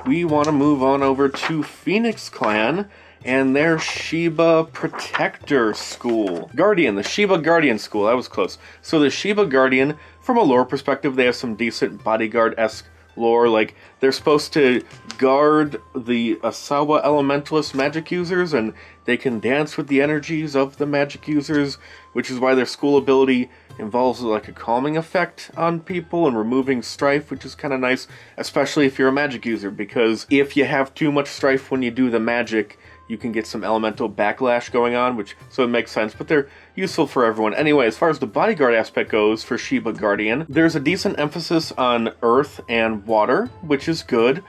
we want to move on over to Phoenix Clan and their Shiva Protector School. Guardian, the Shiva Guardian School, that was close. So the Shiva Guardian, from a lore perspective, they have some decent bodyguard-esque lore. Like, they're supposed to guard the Asawa Elementalist magic users, and they can dance with the energies of the magic users, which is why their school ability involves like a calming effect on people and removing strife, which is kind of nice, especially if you're a magic user, because if you have too much strife when you do the magic, you can get some elemental backlash going on, so it makes sense, but they're useful for everyone. Anyway, as far as the bodyguard aspect goes for Shiva Guardian, there's a decent emphasis on earth and water, which is good.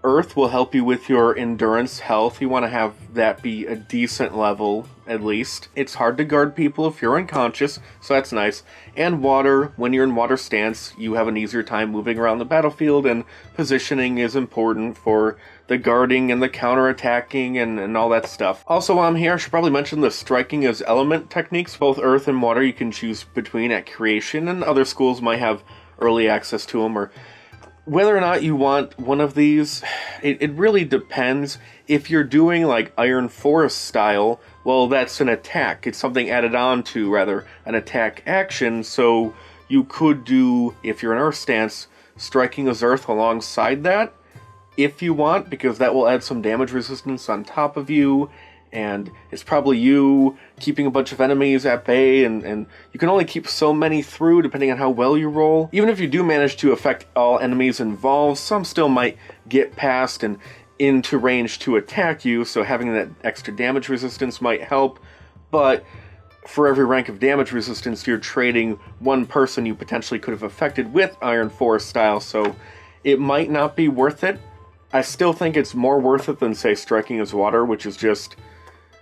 Earth will help you with your endurance health. You want to have that be a decent level, at least. It's hard to guard people if you're unconscious, so that's nice. And water, when you're in water stance, you have an easier time moving around the battlefield, and positioning is important for the guarding and the counterattacking and all that stuff. Also, while I'm here, I should probably mention the striking as element techniques. Both earth and water you can choose between at creation, and other schools might have early access to them, or whether or not you want one of these, it really depends. If you're doing like Iron Forest style, well, that's an attack. It's something added on to, rather, an attack action, so you could do, if you're in Earth stance, striking as Earth alongside that, if you want, because that will add some damage resistance on top of you, and it's probably you keeping a bunch of enemies at bay, and you can only keep so many through depending on how well you roll. Even if you do manage to affect all enemies involved, some still might get past and into range to attack you, so having that extra damage resistance might help, but for every rank of damage resistance, you're trading one person you potentially could have affected with Iron Forest style, so it might not be worth it. I still think it's more worth it than, say, striking as water, which is just,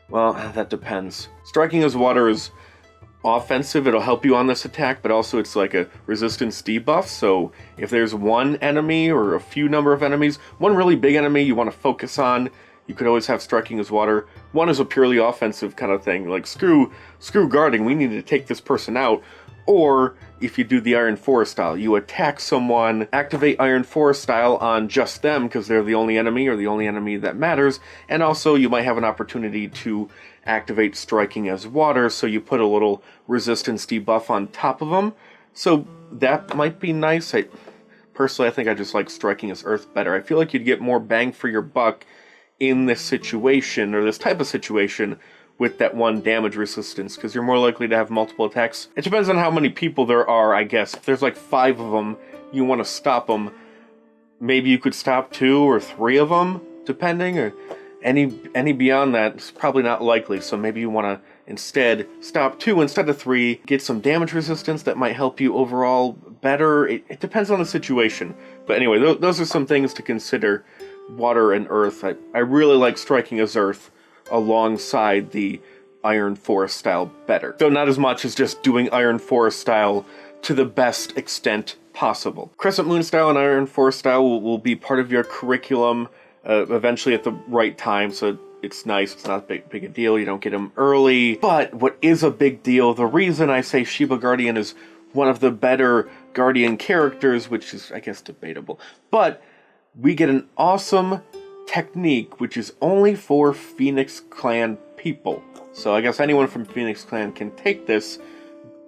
well, that depends. Striking as water is offensive, it'll help you on this attack, but also it's like a resistance debuff, so if there's one enemy or a few number of enemies, one really big enemy you want to focus on, you could always have striking as water. One is a purely offensive kind of thing, like screw guarding, we need to take this person out. Or if you do the Iron Forest style, you attack someone, activate Iron Forest style on just them because they're the only enemy or the only enemy that matters, and also you might have an opportunity to activate striking as water, so you put a little resistance debuff on top of them. So that might be nice. Personally, I think I just like striking as earth better. I feel like you'd get more bang for your buck in this situation, or this type of situation, with that one damage resistance, because you're more likely to have multiple attacks. It depends on how many people there are, I guess. If there's like 5 of them, you want to stop them. Maybe you could stop 2 or 3 of them, depending, or any beyond that, it's probably not likely, so maybe you want to instead stop 2 instead of 3, get some damage resistance that might help you overall better. It depends on the situation. But anyway, those are some things to consider. Water and earth. I really like striking as earth alongside the Iron Forest style better. Though not as much as just doing Iron Forest style to the best extent possible. Crescent Moon style and Iron Forest style will be part of your curriculum eventually at the right time, so it's nice. It's not big a deal. You don't get them early. But what is a big deal, the reason I say Shiva Guardian is one of the better Guardian characters, which is, I guess, debatable, but we get an awesome technique which is only for Phoenix Clan people. So I guess anyone from Phoenix Clan can take this,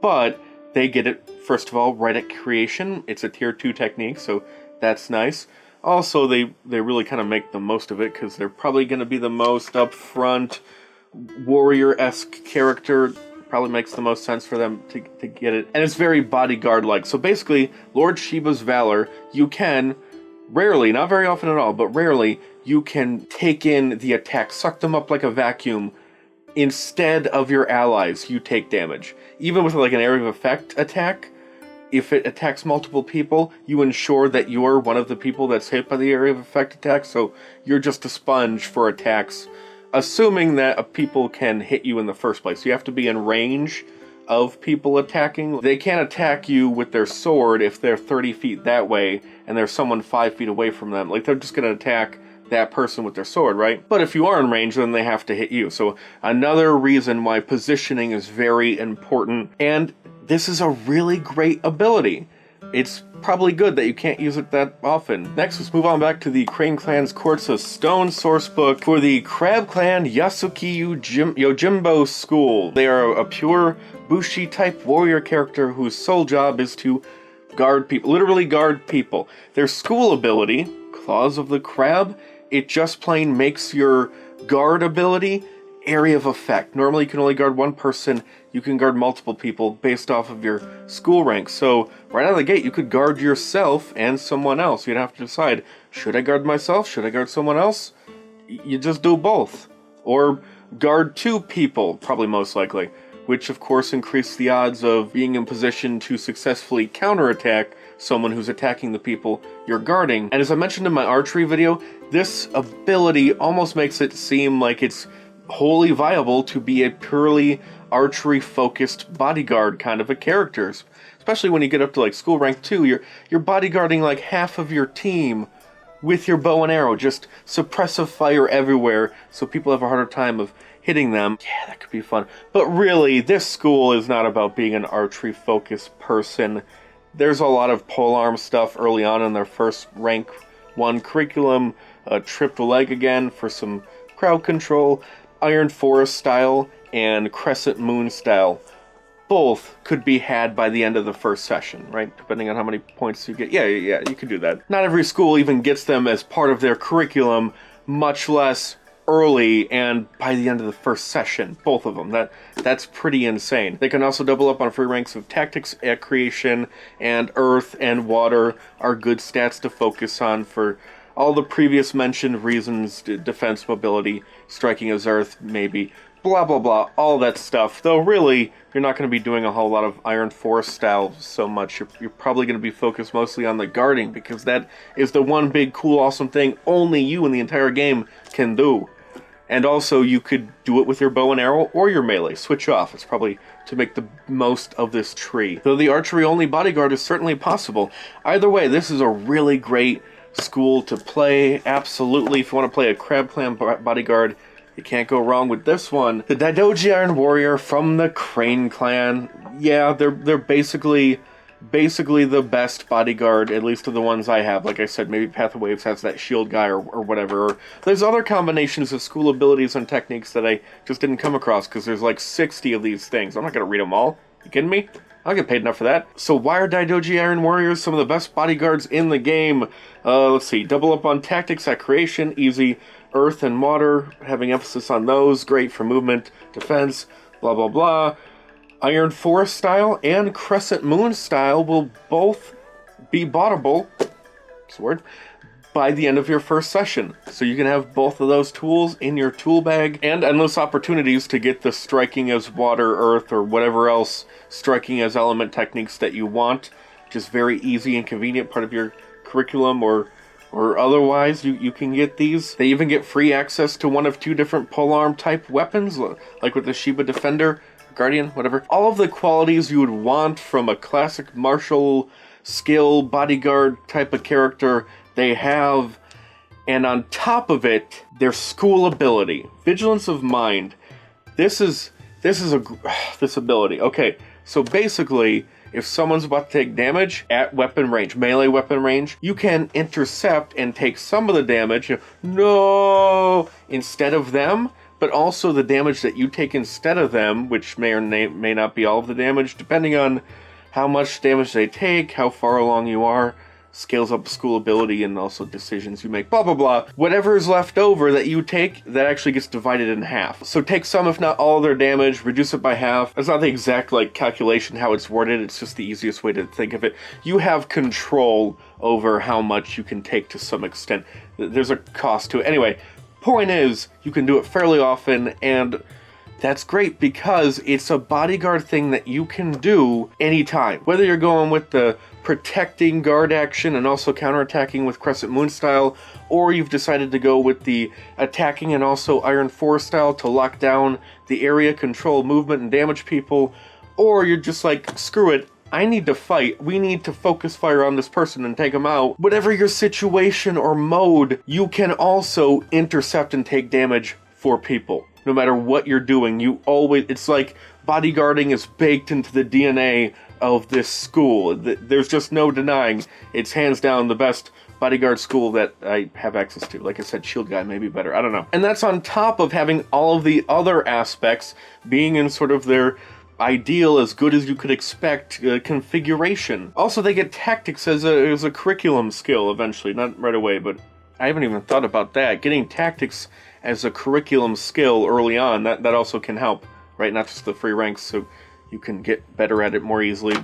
but they get it, first of all, right at creation. It's a tier 2 technique, so that's nice. Also, they really kind of make the most of it, because they're probably going to be the most upfront, warrior-esque character. Probably makes the most sense for them to get it. And it's very bodyguard-like. So basically, Lord Shiva's Valor, you can rarely, not very often at all, but rarely, you can take in the attack, suck them up like a vacuum. Instead of your allies, you take damage. Even with like an area of effect attack, if it attacks multiple people, you ensure that you're one of the people that's hit by the area of effect attack, so you're just a sponge for attacks, assuming that people can hit you in the first place. You have to be in range of people attacking. They can't attack you with their sword if they're 30 feet that way and there's someone 5 feet away from them. Like, they're just going to attack that person with their sword, right? But if you are in range, then they have to hit you. So another reason why positioning is very important, and this is a really great ability. It's probably good that you can't use it that often. Next, let's move on back to the Crane Clan's Courts of Stone sourcebook for the Crab Clan Yasuki Yojimbo School. They are a pure Bushi-type warrior character whose sole job is to guard people, literally guard people. Their school ability, Claws of the Crab, it just plain makes your guard ability area of effect. Normally you can only guard one person, you can guard multiple people based off of your school rank. So right out of the gate you could guard yourself and someone else. You'd have to decide, should I guard myself? Should I guard someone else? You just do both. Or guard two people, probably most likely, which of course increase the odds of being in position to successfully counterattack someone who's attacking the people you're guarding. And as I mentioned in my archery video, this ability almost makes it seem like it's wholly viable to be a purely archery-focused bodyguard kind of a character. Especially when you get up to like school rank 2, you're bodyguarding like half of your team with your bow and arrow, just suppressive fire everywhere, so people have a harder time of hitting them. Yeah, that could be fun. But really, this school is not about being an archery-focused person. There's a lot of polearm stuff early on in their first rank 1 curriculum, tripped leg again for some crowd control, Iron Forest style, and Crescent Moon style. Both could be had by the end of the first session, right? Depending on how many points you get. Yeah, you could do that. Not every school even gets them as part of their curriculum, much less early and by the end of the first session. Both of them. That's pretty insane. They can also double up on free ranks of Tactics at Creation, and Earth and Water are good stats to focus on for all the previous mentioned reasons. Defense, mobility, striking as Earth, maybe, blah blah blah, all that stuff. Though really, you're not going to be doing a whole lot of Iron Forest style so much. You're probably going to be focused mostly on the guarding, because that is the one big cool awesome thing only you in the entire game can do. And also, you could do it with your bow and arrow or your melee. Switch off. It's probably to make the most of this tree. Though the archery-only bodyguard is certainly possible. Either way, this is a really great school to play. Absolutely. If you want to play a Crab Clan bodyguard, you can't go wrong with this one. The Daidouji Iron Warrior from the Crane Clan. Yeah, they're basically the best bodyguard, at least of the ones I have. Like I said, maybe Path of Waves has that shield guy or whatever. Or there's other combinations of school abilities and techniques that I just didn't come across, because there's like 60 of these things. I'm not going to read them all. You kidding me? I don't get paid enough for that. So why are Daidouji Iron Warriors some of the best bodyguards in the game? Let's see. Double up on Tactics at Creation. Easy. Earth and Water, having emphasis on those. Great for movement, defense, blah blah blah. Iron Forest style and Crescent Moon style will both be bottable, that's the word, by the end of your first session. So you can have both of those tools in your tool bag, and endless opportunities to get the striking as water, earth, or whatever else striking as element techniques that you want. Just very easy and convenient part of your curriculum, or otherwise you can get these. They even get free access to one of 2 different polearm type weapons, like with the Shiva Defender, Guardian, whatever. All of the qualities you would want from a classic martial skill bodyguard type of character, they have. And on top of it, their school ability, Vigilance of Mind. This ability. Okay, so basically, if someone's about to take damage at weapon range, melee weapon range, you can intercept and take some of the damage, instead of them, but also the damage that you take instead of them, which may or may not be all of the damage, depending on how much damage they take, how far along you are, scales up school ability, and also decisions you make, blah blah blah. Whatever is left over that you take, that actually gets divided in half. So take some, if not all of their damage, reduce it by half. That's not the exact calculation how it's worded, it's just the easiest way to think of it. You have control over how much you can take to some extent. There's a cost to it. Anyway, point is, you can do it fairly often, and that's great because it's a bodyguard thing that you can do anytime. Whether you're going with the protecting guard action and also counterattacking with Crescent Moon style, or you've decided to go with the attacking and also Iron Forest style to lock down the area, control movement, and damage people, or you're just like, screw it, I need to fight, we need to focus fire on this person and take them out. Whatever your situation or mode, you can also intercept and take damage for people. No matter what you're doing, you always, it's like bodyguarding is baked into the DNA of this school. There's just no denying it's hands down the best bodyguard school that I have access to. Like I said, Shield Guy may be better, I don't know. And that's on top of having all of the other aspects being in sort of their ideal, as good as you could expect, configuration. Also, they get tactics as a curriculum skill eventually, not right away, but I haven't even thought about that. Getting tactics as a curriculum skill early on, that also can help, right? Not just the free ranks, so you can get better at it more easily.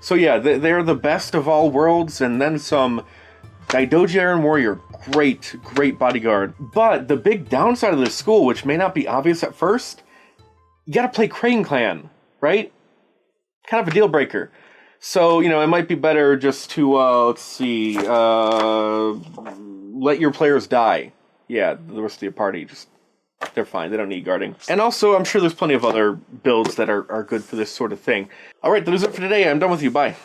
So yeah, they're the best of all worlds, and then some. Daidouji Iron Warrior, great bodyguard. But the big downside of this school, which may not be obvious at first, you gotta play Crane Clan, right? Kind of a deal breaker. So, you know, it might be better just to, let's see, let your players die. Yeah, the rest of your party, just, they're fine, they don't need guarding. And also, I'm sure there's plenty of other builds that are good for this sort of thing. Alright, that is it for today, I'm done with you, bye.